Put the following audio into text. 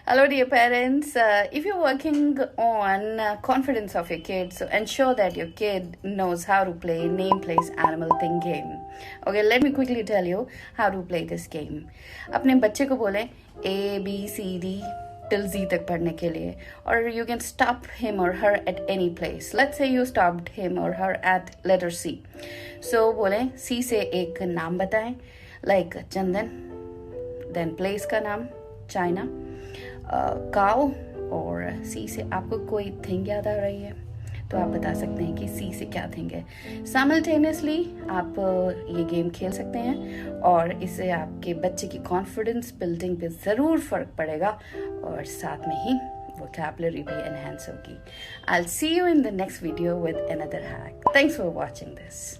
Hello, dear parents. If you're working on confidence of your kid, so ensure that your kid knows how to play name, place, animal, thing game. Okay, let me quickly tell you how to play this game. अपने बच्चे को बोले ABCD till Z तक पढ़ने के लिए, or you can stop him or her at any place. Let's say you stopped him or her at letter C. So बोले C से एक नाम बताएं, like चंदन, then place का नाम चाइना, काउ, और सी से आपको कोई थिंग याद आ रही है तो आप बता सकते हैं कि सी से क्या थिंग है. साइमल्टेनियसली आप ये गेम खेल सकते हैं और इससे आपके बच्चे की कॉन्फिडेंस बिल्डिंग पे ज़रूर फ़र्क पड़ेगा और साथ में ही vocabulary भी enhance होगी. I'll see you in the next video with another hack. Thanks for watching this.